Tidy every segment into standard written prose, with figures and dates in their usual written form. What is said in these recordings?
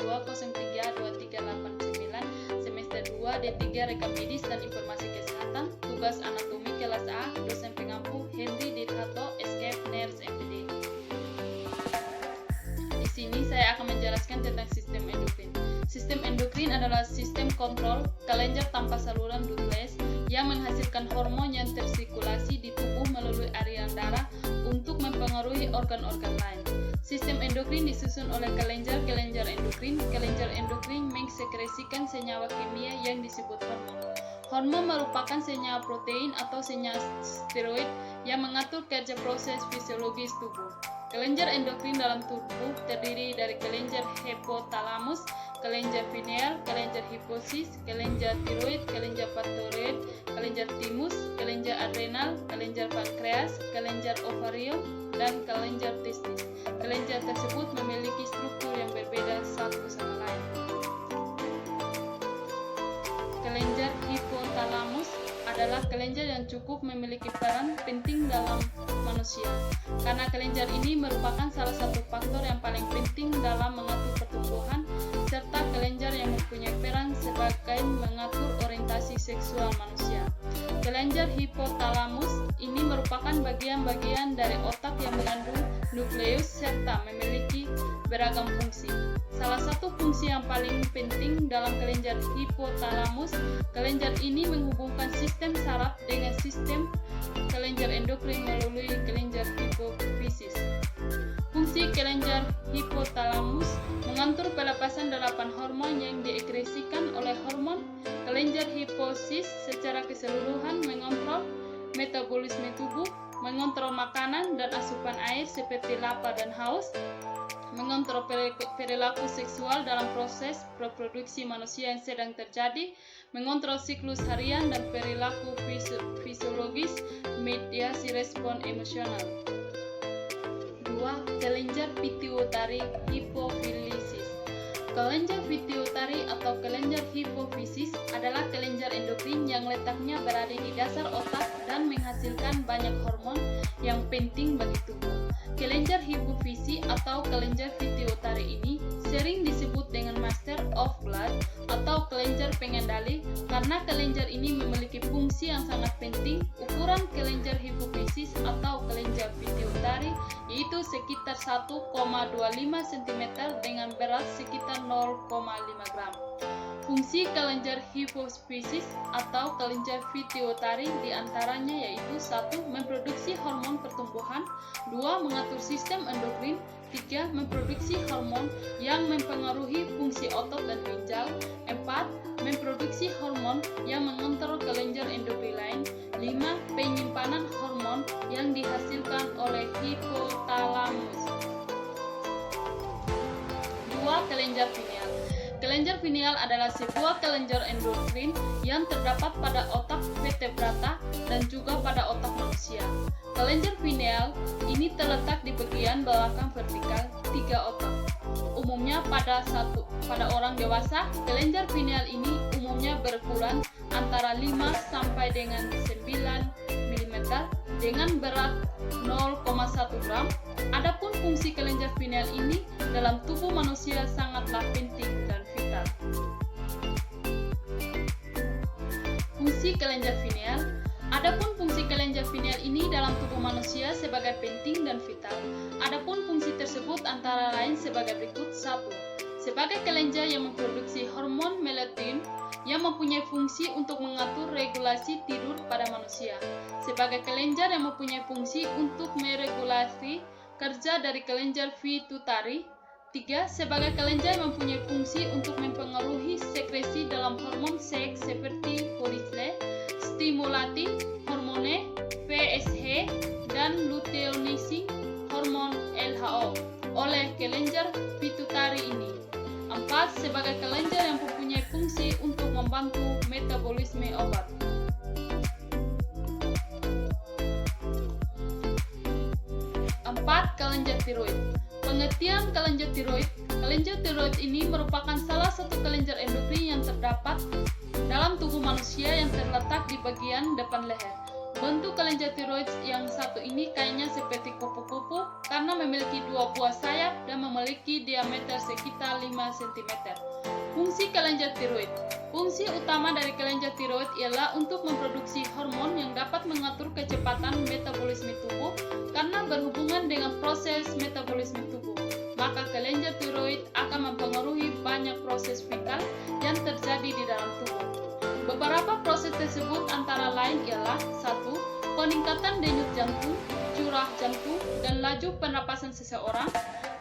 02032389, semester 2 D3 Rekam Medis dan Informasi Kesehatan, tugas anatomi kelas A, dosen pengampu Henry Dirhato, Escape Nurse MPD. Di sini saya akan menjelaskan tentang sistem endokrin. Sistem endokrin adalah sistem kontrol kelenjar tanpa saluran ductless yang menghasilkan hormon yang tersirkulasi di tubuh melalui aliran darah untuk mempengaruhi organ-organ lain. Sistem endokrin disusun oleh kelenjar endokrin. Kelenjar endokrin mensekresikan senyawa kimia yang disebut hormon. Hormon merupakan senyawa protein atau senyawa steroid yang mengatur kerja proses fisiologis tubuh. Kelenjar endokrin dalam tubuh terdiri dari kelenjar hipotalamus, kelenjar pineal, kelenjar hipofisis, kelenjar tiroid, kelenjar paratiroid, kelenjar timus, kelenjar adrenal, kelenjar pankreas, kelenjar ovarium, dan kelenjar testis. Kelenjar tersebut memiliki struktur yang berbeda satu sama lain. Kelenjar hipotalamus adalah kelenjar yang cukup memiliki peran penting dalam manusia, karena kelenjar ini merupakan salah satu faktor yang paling penting dalam mengatur pertumbuhan, serta kelenjar yang mempunyai peran sebagai mengatur orientasi seksual manusia. Kelenjar hipotalamus ini merupakan bagian-bagian dari otak yang mengandung nukleus serta memiliki beragam fungsi. Salah satu fungsi yang paling penting dalam kelenjar hipotalamus, kelenjar ini menghubungkan sistem saraf dengan sistem kelenjar endokrin melalui kelenjar hipofisis. Fungsi kelenjar hipotalamus mengatur pelepasan 8 hormon yang diekskresikan oleh hormon. Kelenjar hipofisis secara keseluruhan mengontrol metabolisme tubuh, mengontrol makanan dan asupan air seperti lapar dan haus, mengontrol perilaku seksual dalam proses reproduksi manusia yang sedang terjadi, mengontrol siklus harian dan perilaku fisiologis, mediasi respon emosional. 2. Kelenjar pituitari hipofilisis. Kelenjar pituitari atau kelenjar hipofisis adalah kelenjar endokrin yang letaknya berada di dasar otak dan menghasilkan banyak hormon yang penting bagi tubuh. Kelenjar hipofisis atau kelenjar pituitari ini sering disebut dengan master of blood atau kelenjar pengendali karena kelenjar ini memiliki fungsi yang sangat penting. Ukuran kelenjar hipofisis atau kelenjar pituitari yaitu sekitar 1,25 cm dengan berat sekitar 0,5 gram. Fungsi kelenjar hipofisis atau kelenjar pituitari diantaranya yaitu 1. Memproduksi hormon pertumbuhan, 2. Mengatur sistem endokrin, 3. Memproduksi hormon yang mempengaruhi fungsi otot dan ginjal, 4. Memproduksi hormon yang mengontrol kelenjar endokrin lain, 5. Penyimpanan hormon yang dihasilkan oleh hipotalamus. 2. Kelenjar pineal. Kelenjar pineal adalah sebuah kelenjar endokrin yang terdapat pada otak vertebrata dan juga pada otak manusia. Kelenjar pineal ini terletak di bagian belakang vertikal 3 otak. Umumnya pada orang dewasa, kelenjar pineal ini umumnya berukuran antara 5 sampai dengan 9 mm dengan berat 0,1 gram. Adapun fungsi kelenjar pineal ini dalam tubuh manusia sangatlah penting dan vital. Fungsi kelenjar pineal. Adapun fungsi kelenjar pineal ini dalam tubuh manusia sebagai penting dan vital. Adapun fungsi tersebut antara lain sebagai berikut. 1. Sebagai kelenjar yang memproduksi hormon melatonin yang mempunyai fungsi untuk mengatur regulasi tidur pada manusia. Sebagai kelenjar yang mempunyai fungsi untuk meregulasi kerja dari kelenjar pituitari. 3. Sebagai kelenjar yang mempunyai fungsi untuk mempengaruhi sekresi dalam hormon seks seperti cortisol, stimulating hormone, FSH, dan luteinizing hormon LHO oleh kelenjar pituitari ini. 4. Sebagai kelenjar yang mempunyai fungsi untuk membantu metabolisme obat. 4. Kelenjar tiroid. Pengertian kelenjar tiroid. Kelenjar tiroid ini merupakan salah satu kelenjar endokrin yang terdapat dalam tubuh manusia yang terletak di bagian depan leher. Bentuk kelenjar tiroid yang satu ini kayaknya seperti kupu-kupu karena memiliki 2 buah sayap dan memiliki diameter sekitar 5 cm. Fungsi kelenjar tiroid. Fungsi utama dari kelenjar tiroid ialah untuk memproduksi hormon yang dapat mengatur kecepatan metabolisme tubuh karena berhubungan dengan proses metabolisme tubuh. Maka kelenjar tiroid akan mempengaruhi banyak proses vital yang terjadi di dalam tubuh. Beberapa proses tersebut antara lain ialah 1. Peningkatan denyut jantung, curah jantung, dan laju pernapasan seseorang.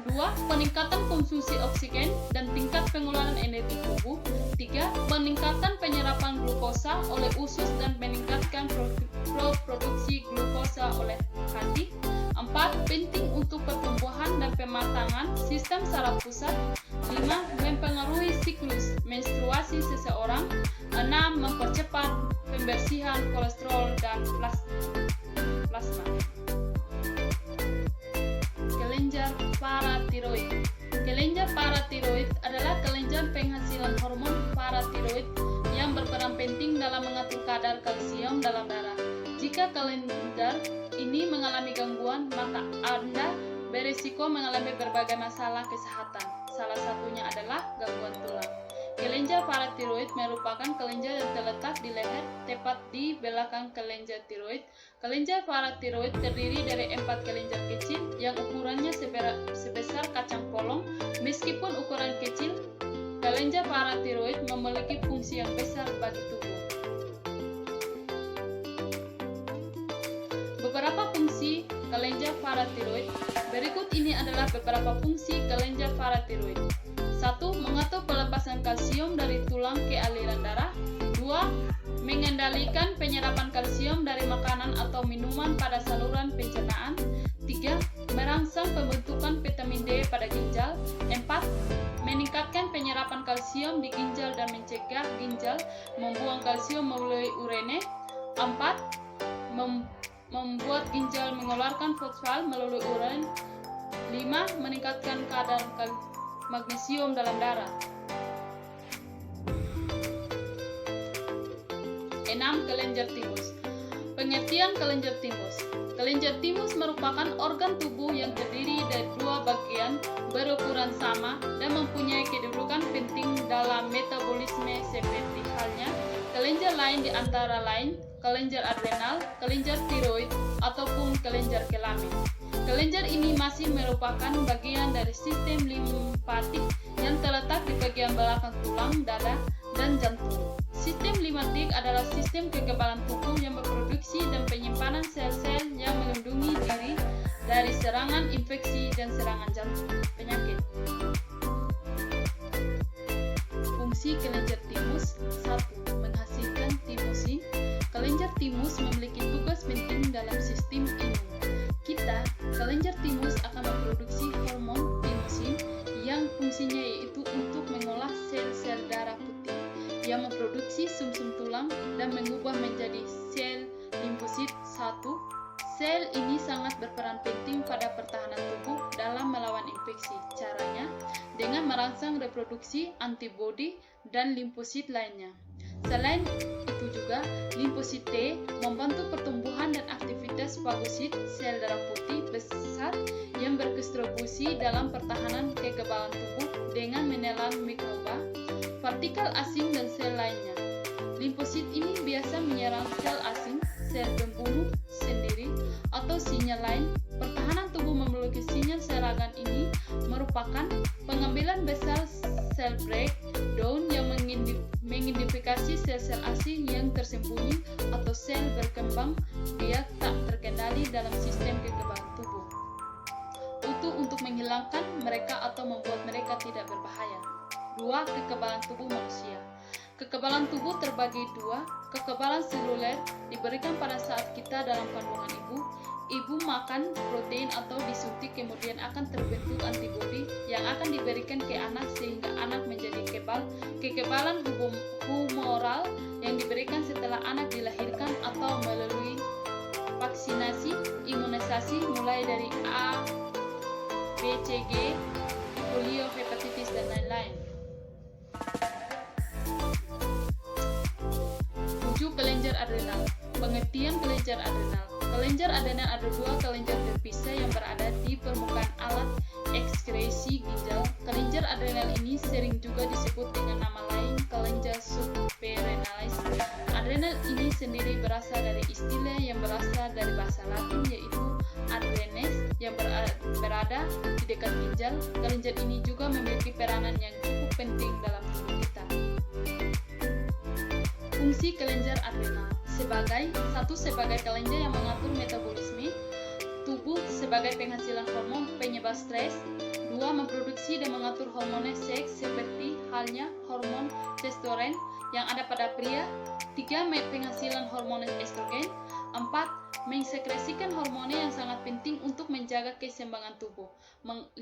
2. Peningkatan konsumsi oksigen dan tingkat pengeluaran energi tubuh. 3. Peningkatan penyerapan glukosa oleh usus dan meningkatkan produksi glukosa oleh hati. 4. Penting untuk pertumbuhan dan pematangan sistem saraf pusat. 5. Mempengaruhi siklus menstruasi seseorang. 6. Mempercepat pembersihan kolesterol dan plasma. Kelenjar paratiroid. Kelenjar paratiroid adalah kelenjar penghasilan hormon paratiroid yang berperan penting dalam mengatur kadar kalsium dalam darah. Jika kelenjar ini mengalami gangguan, maka Anda berisiko mengalami berbagai masalah kesehatan. Salah satunya adalah gangguan tulang. Kelenjar paratiroid merupakan kelenjar yang terletak di leher, tepat di belakang kelenjar tiroid. Kelenjar paratiroid terdiri dari 4 kelenjar kecil yang ukurannya sebesar kacang polong. Meskipun ukuran kecil, kelenjar paratiroid memiliki fungsi yang besar bagi tubuh. Beberapa fungsi kelenjar paratiroid. Berikut ini adalah beberapa fungsi kelenjar paratiroid. 1. Mengatur pelepasan kalsium dari tulang ke aliran darah. 2. Mengendalikan penyerapan kalsium dari makanan atau minuman pada saluran pencernaan. 3. Merangsang pembentukan vitamin D pada ginjal. 4. Meningkatkan penyerapan kalsium di ginjal dan mencegah ginjal membuang kalsium melalui urine. 4. Membuat ginjal mengeluarkan fosfat melalui urin. 5. Meningkatkan kadar magnesium dalam darah. 6. Kelenjar timus. Pengertian kelenjar timus. Kelenjar timus merupakan organ tubuh yang terdiri dari 2 bagian berukuran sama dan mempunyai kedudukan penting dalam metabolisme seperti halnya kelenjar lain di antara lain kelenjar adrenal, kelenjar tiroid, ataupun kelenjar kelamin. Kelenjar ini masih merupakan bagian dari sistem limpatik yang terletak di bagian belakang tulang, dada, dan jantung. Sistem limpatik adalah sistem kekebalan tubuh yang memproduksi dan penyimpanan sel-sel yang melindungi diri dari serangan infeksi dan serangan jantung penyakit. Fungsi kelenjar timus. 1. Menghasilkan timusin. Kelenjar timus memiliki tugas penting dalam sistem imun kita. Kelenjar timus akan memproduksi hormon timusin yang fungsinya yaitu untuk mengolah sel-sel darah putih yang memproduksi sumsum tulang dan mengubah menjadi sel limfosit 1. Sel ini sangat berperan penting pada pertahanan tubuh dalam melawan infeksi. Caranya dengan merangsang reproduksi antibodi dan limfosit lainnya. Selain itu juga, limfosit T membantu pertumbuhan dan aktivitas fagosit sel darah putih besar yang berkontribusi dalam pertahanan kekebalan tubuh dengan menelan mikroba, partikel asing, dan sel lainnya. Limfosit ini biasa menyerang sel asing, sel pembunuh sendiri, atau sinyal lain. Pertahanan tubuh memiliki sinyal serangan ini merupakan pengambilan besar sel breakdown yang mengidentifikasi sel-sel asing yang tersembunyi atau sel berkembang biak tak terkendali dalam sistem kekebalan tubuh untuk menghilangkan mereka atau membuat mereka tidak berbahaya. 2. Kekebalan tubuh manusia. Kekebalan tubuh terbagi 2. Kekebalan seluler diberikan pada saat kita dalam kandungan ibu. Ibu makan protein atau disuntik, kemudian akan terbentuk antibodi yang akan diberikan ke anak sehingga anak menjadi kebal. Kekebalan humoral yang diberikan setelah anak dilahirkan atau melalui vaksinasi, imunisasi mulai dari A, BCG, polio, hepatitis, dan lain-lain. 7. Kelenjar adrenal. Pengertian kelenjar adrenal. Kelenjar adrenal ada dua kelenjar terpisah yang berada di permukaan alat ekskresi ginjal. Kelenjar adrenal ini sering juga disebut dengan nama lain kelenjar suprarenalis. Adrenal ini sendiri berasal dari istilah yang berasal dari bahasa Latin yaitu adrenes yang berada di dekat ginjal. Kelenjar ini juga memiliki peranan yang cukup penting dalam tubuh kita. Fungsi kelenjar adrenal sebagai kelenjar yang mengatur metabolisme tubuh sebagai penghasilan hormon penyebab stres. 2. Memproduksi dan mengatur hormon seks seperti halnya hormon testosteron yang ada pada pria. 3. Penghasilan hormon estrogen. 4. Mensekresikan hormon yang sangat penting untuk menjaga keseimbangan tubuh. 5.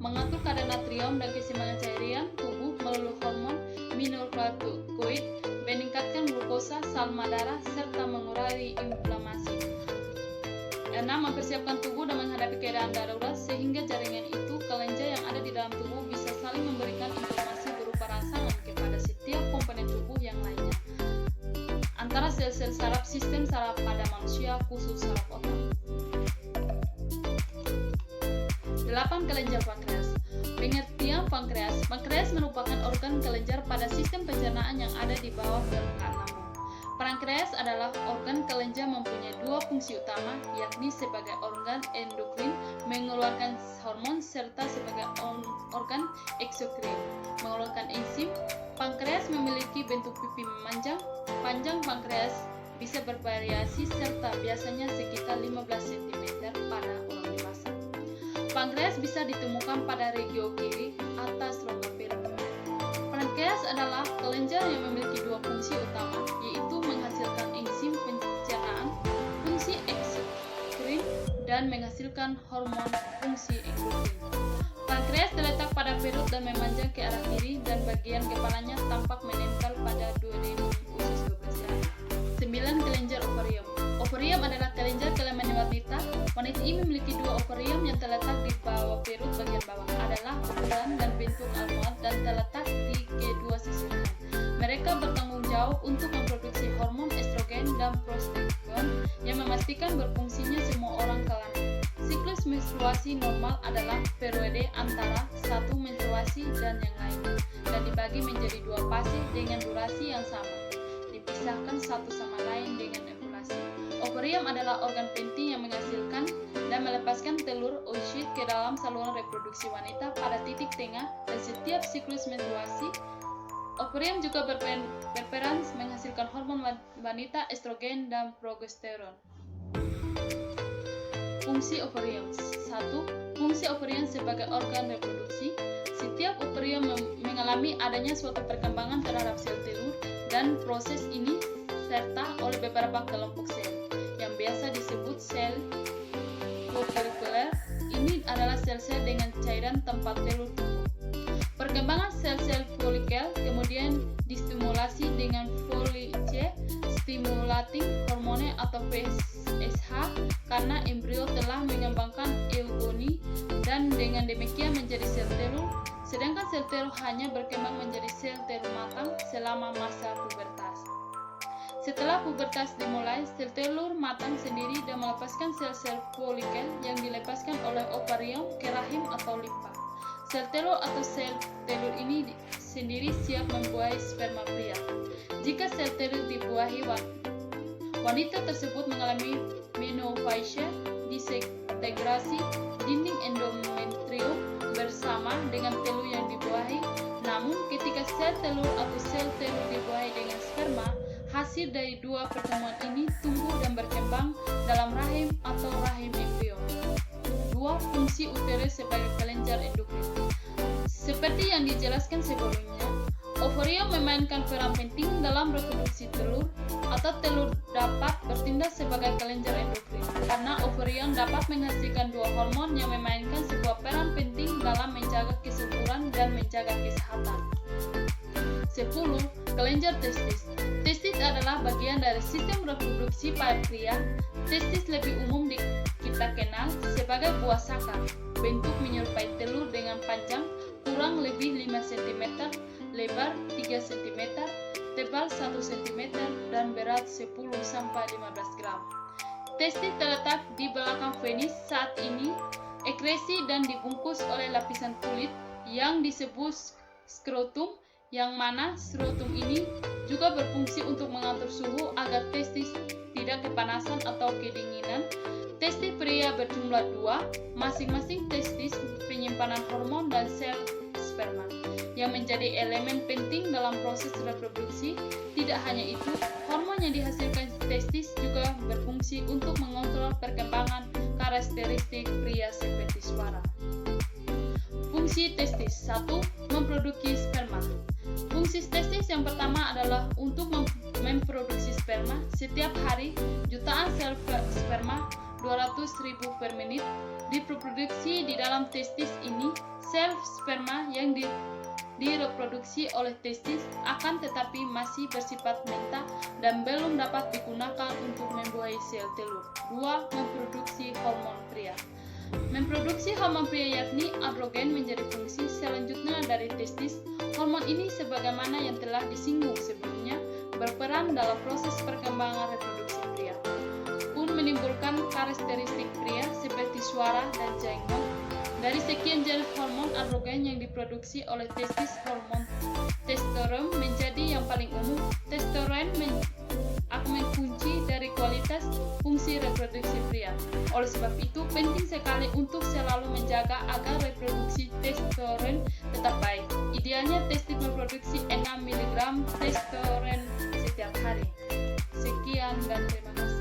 Mengatur kadar natrium dan keseimbangan cairan tubuh melalui hormon mineraloid, meningkatkan glukosa, salma darah, serta mengurangi inflamasi. 6. Mempersiapkan tubuh dan menghadapi keadaan darurat sehingga jaringan itu kelenjar yang ada di dalam tubuh bisa saling memberikan informasi berupa rangsangan kepada setiap komponen tubuh yang lainnya. Antara sel-sel saraf sistem saraf pada manusia khusus saraf otak. 8. Kelenjar pankreas. Pengertian pankreas. Pankreas merupakan organ kelenjar pada sistem pencernaan yang ada di bawah permukaan lambung. Pankreas adalah organ kelenjar mempunyai dua fungsi utama, yakni sebagai organ endokrin mengeluarkan hormon serta sebagai organ eksokrin mengeluarkan enzim. Pankreas memiliki bentuk pipi memanjang. Panjang pankreas bisa bervariasi serta biasanya sekitar 15 cm pada orang dewasa. Pankreas bisa ditemukan pada regio kiri atas rongga perut. Pankreas adalah kelenjar yang memiliki dua fungsi utama, yaitu menghasilkan enzim pencernaan, fungsi eksokrin, dan menghasilkan hormon fungsi endokrin. Pankreas terletak pada perut dan memanjang ke arah kiri, dan bagian kepalanya tampak menempel pada duodenum usus 12 cm. 9. Kelenjar ovarium. Ovarium adalah kelenjar kelamin wanita. Wanita ini memiliki dua ovarium yang terletak di bawah perut bagian bawah, adalah ukuran dan bentuk almond dan terletak di kedua sisi kanan. Mereka bertanggung jawab untuk memproduksi hormon estrogen dan progesteron yang memastikan berfungsinya semua orang kelamin. Siklus menstruasi normal adalah periode antara satu menstruasi dan yang lainnya, dan dibagi menjadi dua fase dengan durasi yang sama, dipisahkan satu sama lain dengan ovulasi. Ovarium adalah organ penting yang menghasilkan dan melepaskan telur oocyte ke dalam saluran reproduksi wanita pada titik tengah dan setiap siklus menstruasi. Ovarium juga berperan menghasilkan hormon wanita estrogen dan progesteron. Fungsi ovarium. 1. Fungsi ovarium sebagai organ reproduksi. Setiap ovarium mengalami adanya suatu perkembangan terhadap sel telur, dan proses ini serta oleh beberapa kelompok sel yang biasa disebut sel folikuler. Ini adalah sel-sel dengan cairan tempat telur tumbuh. Perkembangan sel-sel folikel kemudian distimulasi dengan Follicle Stimulating Hormone atau FSH karena embrio telah mengembangkan eugoni dan dengan demikian menjadi sel telur, sedangkan sel telur hanya berkembang menjadi sel telur matang selama masa pubertas. Setelah pubertas dimulai, sel telur matang sendiri dan melepaskan sel-sel folikel yang dilepaskan oleh ovarium ke rahim atau limpa. Sel telur atau sel telur ini sendiri siap membuahi sperma pria. Jika sel telur dibuahi wanita tersebut mengalami menopause, disintegrasi dinding endometrium bersama dengan telur yang dibuahi. Namun, ketika sel telur atau sel telur dibuahi dengan sperma, hasil dari dua pertemuan ini tumbuh dan berkembang dalam rahim atau rahim embrio. 2. Fungsi uterus sebagai kelenjar endokrin. Seperti yang dijelaskan sebelumnya, ovarium memainkan peran penting dalam reproduksi telur, atau telur dapat bertindak sebagai kelenjar endokrin karena ovarium dapat menghasilkan dua hormon yang memainkan sebuah peran penting dalam menjaga kesuburan dan menjaga kesehatan. 10. Kelenjar testis. Testis adalah bagian dari sistem reproduksi pada pria. Testis lebih umum kita kenal sebagai buah sakar, bentuk menyerupai telur dengan panjang kurang lebih 5 cm, lebar 3 cm, tebal 1 cm dan berat 10-15 gram. Testis terletak di belakang penis. Saat ini ekresi dan dibungkus oleh lapisan kulit yang disebut skrotum, yang mana skrotum ini juga berfungsi untuk mengatur suhu agar testis tidak kepanasan atau kedinginan. Testis pria berjumlah 2, masing-masing testis penyimpanan hormon dan sel sperma yang menjadi elemen penting dalam proses reproduksi. Tidak hanya itu, hormon yang dihasilkan testis juga berfungsi untuk mengontrol perkembangan karakteristik pria seperti suara. Fungsi testis. 1. Memproduksi sperma. Fungsi testis yang pertama adalah untuk memproduksi sperma. Setiap hari, jutaan sel sperma 200.000 per menit diproduksi di dalam testis ini. Sel sperma yang direproduksi oleh testis akan tetapi masih bersifat mentah dan belum dapat digunakan untuk membuahi sel telur. 2. Memproduksi hormon pria. Memproduksi hormon pria yakni androgen menjadi fungsi selanjutnya dari testis. Hormon ini sebagaimana yang telah disinggung sebelumnya berperan dalam proses perkembangan reproduksi pria, pun menimbulkan karakteristik pria seperti suara dan jenggot. Dari sekian jenis hormon androgen yang diproduksi oleh testis, hormon testosteron menjadi yang paling umum. Testosteron akan mengunci dari kualitas fungsi reproduksi pria. Oleh sebab itu, penting sekali untuk selalu menjaga agar reproduksi testosteron tetap baik. Idealnya testis memproduksi 6 mg testosteron setiap hari. Sekian dan terima kasih.